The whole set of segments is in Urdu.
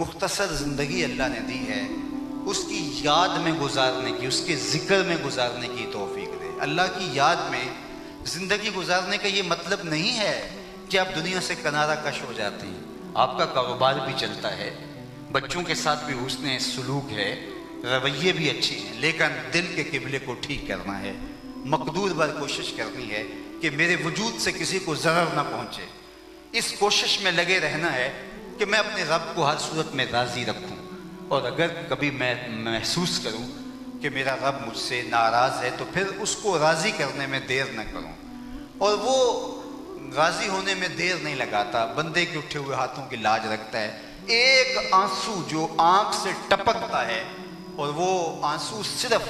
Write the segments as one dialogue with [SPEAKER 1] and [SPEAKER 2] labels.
[SPEAKER 1] مختصر زندگی اللہ نے دی ہے، اس کی یاد میں گزارنے کی، اس کے ذکر میں گزارنے کی توفیق دے۔ اللہ کی یاد میں زندگی گزارنے کا یہ مطلب نہیں ہے کہ آپ دنیا سے کنارہ کش ہو جاتے ہیں، آپ کا کاروبار بھی چلتا ہے، بچوں کے ساتھ بھی حسن سلوک ہے، رویے بھی اچھے ہیں، لیکن دل کے قبلے کو ٹھیک کرنا ہے، مقدور بار کوشش کرنی ہے کہ میرے وجود سے کسی کو ضرر نہ پہنچے۔ اس کوشش میں لگے رہنا ہے کہ میں اپنے رب کو ہر صورت میں راضی رکھوں، اور اگر کبھی میں محسوس کروں کہ میرا رب مجھ سے ناراض ہے تو پھر اس کو راضی کرنے میں دیر نہ کروں۔ اور وہ راضی ہونے میں دیر نہیں لگاتا، بندے کے اٹھے ہوئے ہاتھوں کی لاج رکھتا ہے۔ ایک آنسو جو آنکھ سے ٹپکتا ہے اور وہ آنسو صرف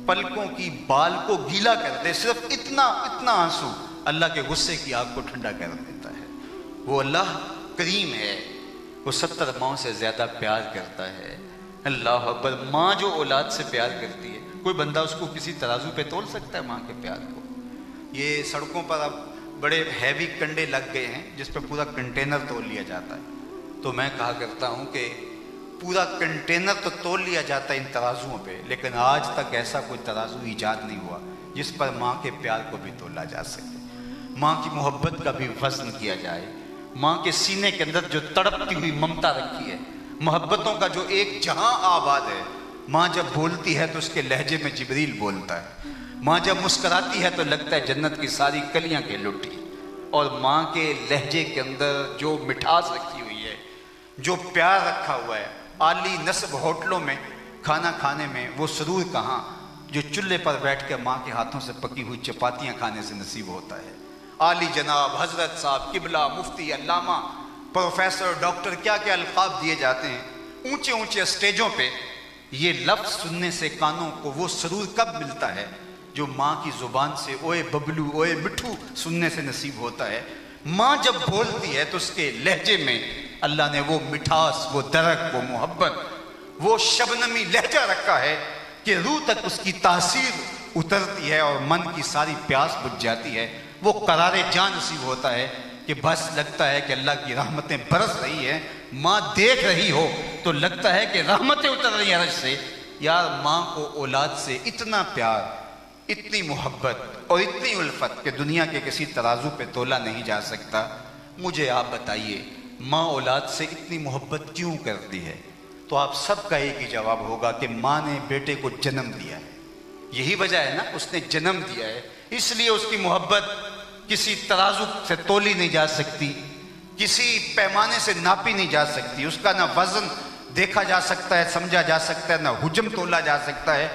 [SPEAKER 1] پلکوں کی بال کو گیلا کر دے، صرف اتنا آنسو اللہ کے غصے کی آگ کو ٹھنڈا کر دیتا ہے۔ وہ اللہ کریم ہے، وہ 70 ماؤں سے زیادہ پیار کرتا ہے۔ اللہ اکبر! ماں جو اولاد سے پیار کرتی ہے، کوئی بندہ اس کو کسی ترازو پہ تول سکتا ہے ماں کے پیار کو؟ یہ سڑکوں پر اب بڑے ہیوی کنڈے لگ گئے ہیں جس پہ پورا کنٹینر تول لیا جاتا ہے، تو میں کہا کرتا ہوں کہ پورا کنٹینر تو تول لیا جاتا ہے ان ترازوؤں پہ، لیکن آج تک ایسا کوئی ترازو ایجاد نہیں ہوا جس پر ماں کے پیار کو بھی تولا جا سکے، ماں کی محبت کا بھی وزن کیا جائے، ماں کے سینے کے اندر جو تڑپتی ہوئی ممتا رکھی ہے، محبتوں کا جو ایک جہاں آباد ہے۔ ماں جب بولتی ہے تو اس کے لہجے میں جبریل بولتا ہے، ماں جب مسکراتی ہے تو لگتا ہے جنت کی ساری کلیاں کے لٹی، اور ماں کے لہجے کے اندر جو مٹھاس رکھی ہوئی ہے، جو پیار رکھا ہوا ہے، عالی نصب ہوٹلوں میں کھانا کھانے میں وہ سرور کہاں جو چولہے پر بیٹھ کے ماں کے ہاتھوں سے پکی ہوئی چپاتیاں کھانے سے نصیب ہوتا ہے۔ عالی جناب حضرت صاحب قبلہ مفتی علامہ پروفیسر ڈاکٹر کیا کیا القاب دیے جاتے ہیں، اونچے اونچے اسٹیجوں پہ یہ لفظ سننے سے کانوں کو وہ سرور کب ملتا ہے جو ماں کی زبان سے اوئے ببلو اوئے مٹھو سننے سے نصیب ہوتا ہے۔ ماں جب بولتی ہے تو اس کے لہجے میں اللہ نے وہ مٹھاس، وہ درک، وہ محبت، وہ شبنمی لہجہ رکھا ہے کہ روح تک اس کی تاثیر اترتی ہے اور من کی ساری پیاس بجھ جاتی ہے۔ وہ قرار جان نصیب ہوتا ہے کہ بس لگتا ہے کہ اللہ کی رحمتیں برس رہی ہیں۔ ماں دیکھ رہی ہو تو لگتا ہے کہ رحمتیں اتر رہی ہیں عرش سے۔ یار ماں کو اولاد سے اتنا پیار، اتنی محبت اور اتنی الفت کہ دنیا کے کسی ترازو پہ تولا نہیں جا سکتا۔ مجھے آپ بتائیے ماں اولاد سے اتنی محبت کیوں کرتی ہے؟ تو آپ سب کا ایک ہی جواب ہوگا کہ ماں نے بیٹے کو جنم دیا ہے، یہی وجہ ہے نا، اس نے جنم دیا ہے، اس لیے اس کی محبت کسی ترازو سے تولی نہیں جا سکتی، کسی پیمانے سے ناپی نہیں جا سکتی، اس کا نہ وزن دیکھا جا سکتا ہے، سمجھا جا سکتا ہے، نہ حجم تولا جا سکتا ہے۔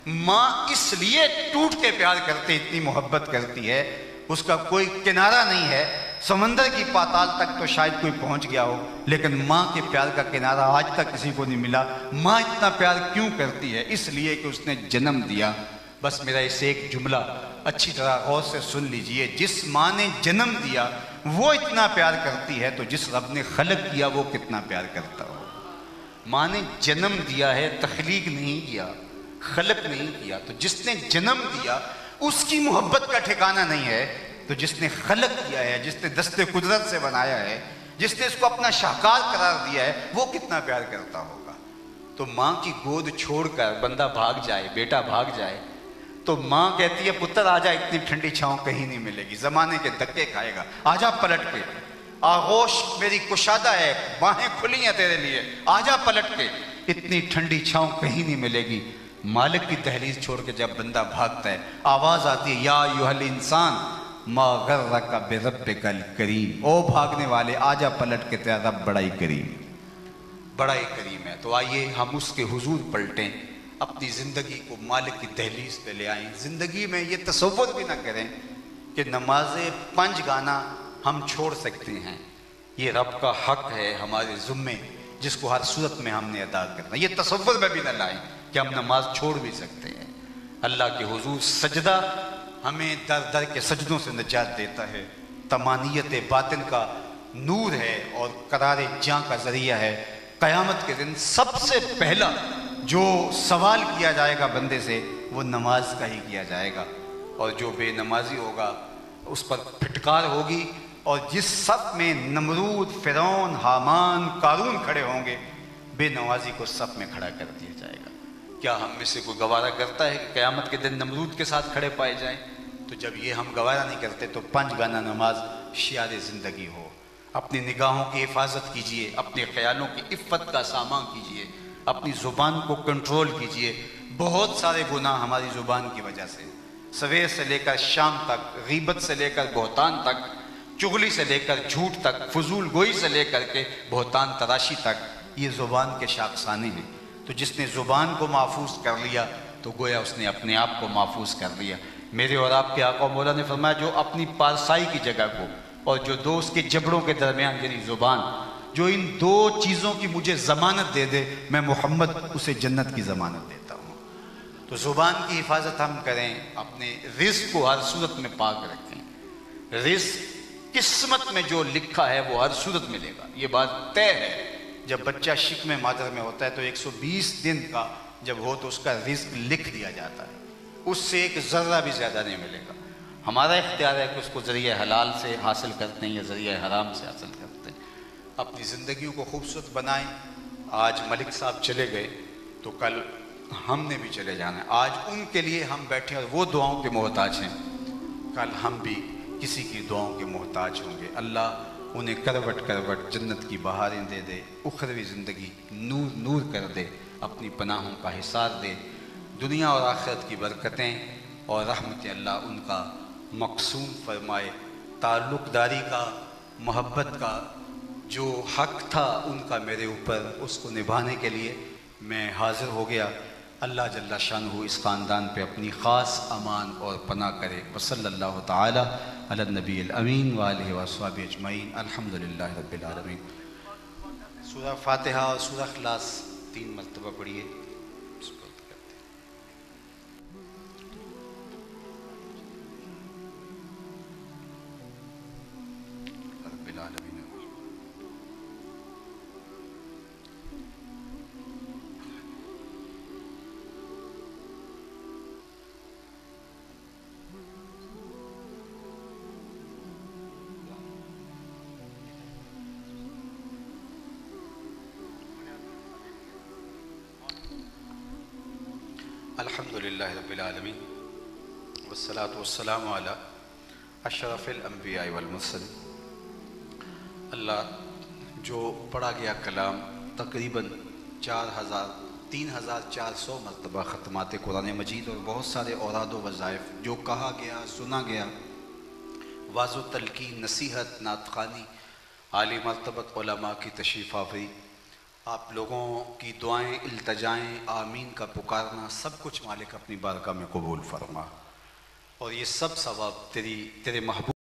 [SPEAKER 1] ماں اس لیے ٹوٹ کے پیار کرتی، اتنی محبت کرتی ہے، اس کا کوئی کنارہ نہیں ہے۔ سمندر کی پاتال تک تو شاید کوئی پہنچ گیا ہو، لیکن ماں کے پیار کا کنارہ آج تک کسی کو نہیں ملا۔ ماں اتنا پیار کیوں کرتی ہے؟ اس لیے کہ اس نے جنم دیا۔ بس میرا اسے ایک جملہ اچھی طرح غور سے سن لیجئے، جس ماں نے جنم دیا وہ اتنا پیار کرتی ہے تو جس رب نے خلق کیا وہ کتنا پیار کرتا ہو۔ ماں نے جنم دیا ہے، تخلیق نہیں کیا، خلق نہیں کیا، تو جس نے جنم دیا اس کی محبت کا ٹھکانہ نہیں ہے، تو جس نے خلق کیا ہے، جس نے دست قدرت سے بنایا ہے، جس نے اس کو اپنا شاہکار قرار دیا ہے، وہ کتنا پیار کرتا ہوگا۔ تو ماں کی گود چھوڑ کر بندہ بھاگ جائے، بیٹا بھاگ جائے، تو ماں کہتی ہے پتر آجا، اتنی ٹھنڈی چھاؤں کہیں نہیں ملے گی، زمانے کے دھکے کھائے گا، آجا پلٹ کے، آغوش میری کشادہ ہے، باہیں کھلی ہیں تیرے لیے، آجا پلٹ کے، اتنی ٹھنڈی چھاؤں کہیں نہیں ملے گی۔ مالک کی دہلیز چھوڑ کے جب بندہ بھاگتا ہے، آواز آتی ہے یا ایھا الانسان ما غرک بربک الکریم، او بھاگنے والے آجا پلٹ کے، تیرا رب بڑا ہی کریم، بڑا ہی کریم ہے۔ تو آئیے ہم اس کے حضور پلٹیں، اپنی زندگی کو مالک کی دہلیز پہ لے آئیں۔ زندگی میں یہ تصور بھی نہ کریں کہ نماز 5 گانا ہم چھوڑ سکتے ہیں، یہ رب کا حق ہے ہمارے ذمے جس کو ہر صورت میں ہم نے ادا کرنا، یہ تصور میں بھی نہ لائیں کہ ہم نماز چھوڑ بھی سکتے ہیں۔ اللہ کے حضور سجدہ ہمیں در در کے سجدوں سے نجات دیتا ہے، تمانیت باطن کا نور ہے اور قرار جاں کا ذریعہ ہے۔ قیامت کے دن سب سے پہلا جو سوال کیا جائے گا بندے سے وہ نماز کا ہی کیا جائے گا، اور جو بے نمازی ہوگا اس پر پھٹکار ہوگی، اور جس صف میں نمرود، فرعون، حامان، قارون کھڑے ہوں گے، بے نوازی کو صف میں کھڑا کر دیا جائے گا۔ کیا ہم میں سے کوئی گوارہ کرتا ہے کہ قیامت کے دن نمرود کے ساتھ کھڑے پائے جائیں؟ تو جب یہ ہم گوارہ نہیں کرتے تو 5 گانا نماز شعار زندگی ہو۔ اپنی نگاہوں کی حفاظت کیجئے، اپنے خیالوں کی عفت کا سامان کیجئے، اپنی زبان کو کنٹرول کیجئے۔ بہت سارے گناہ ہماری زبان کی وجہ سے، سویر سے لے کر شام تک، غیبت سے لے کر بہتان تک، چغلی سے لے کر جھوٹ تک، فضول گوئی سے لے کر کے بہتان تراشی تک، یہ زبان کے شاخسانے ہیں۔ تو جس نے زبان کو محفوظ کر لیا تو گویا اس نے اپنے آپ کو محفوظ کر لیا۔ میرے اور آپ کے آقا و مولا نے فرمایا جو اپنی پارسائی کی جگہ کو اور جو دو اس کے جبڑوں کے درمیان یعنی زبان، جو ان 2 چیزوں کی مجھے ضمانت دے دے، میں محمد اسے جنت کی ضمانت دیتا ہوں۔ تو زبان کی حفاظت ہم کریں، اپنے رزق کو ہر صورت میں پاک رکھیں۔ رزق قسمت میں جو لکھا ہے وہ ہر صورت ملے گا، یہ بات طے ہے۔ جب بچہ شکم مادر میں ہوتا ہے تو 120 دن کا جب ہو تو اس کا رزق لکھ دیا جاتا ہے، اس سے ایک ذرہ بھی زیادہ نہیں ملے گا۔ ہمارا اختیار ہے کہ اس کو ذریعہ حلال سے حاصل کرتے ہیں یا ذریعہ حرام سے حاصل کرتے ہیں۔ اپنی زندگیوں کو خوبصورت بنائیں۔ آج ملک صاحب چلے گئے تو کل ہم نے بھی چلے جانا ہے۔ آج ان کے لیے ہم بیٹھے اور وہ دعاؤں کے محتاج ہیں، کل ہم بھی کسی کی دعاؤں کے محتاج ہوں گے۔ اللہ انہیں کروٹ کروٹ جنت کی بہاریں دے دے، اخروی زندگی نور نور کر دے، اپنی پناہوں کا حصار دے، دنیا اور آخرت کی برکتیں اور رحمت اللہ ان کا مقسوم فرمائے۔ تعلق داری کا، محبت کا جو حق تھا ان کا میرے اوپر، اس کو نبھانے کے لیے میں حاضر ہو گیا۔ اللہ جل شانہ اس خاندان پہ اپنی خاص امان اور پناہ کرے۔ وصلی اللہ تعالی علی النبی الامین وآلہ وصحبہ اجمعین، الحمدللہ رب العالمین۔ سورہ فاتحہ اور سورہ اخلاص 3 مرتبہ پڑھیے۔ رب العالمین۔ الحمدللہ رب العالمین والصلاة والسلام علی اشرف الانبیاء والمرسلین۔ اللہ جو پڑھا گیا کلام تقریباً 3400 مرتبہ ختمات قرآن مجید اور بہت سارے اوراد و وظائف جو کہا گیا، سنا گیا، واعظ و تلقین، نصیحت، نعت خوانی، عالی مرتبت علماء کی تشریف آوری، آپ لوگوں کی دعائیں، التجائیں، آمین کا پکارنا، سب کچھ مالک اپنی بارگاہ میں قبول فرما، اور یہ سب ثواب تیرے محبوب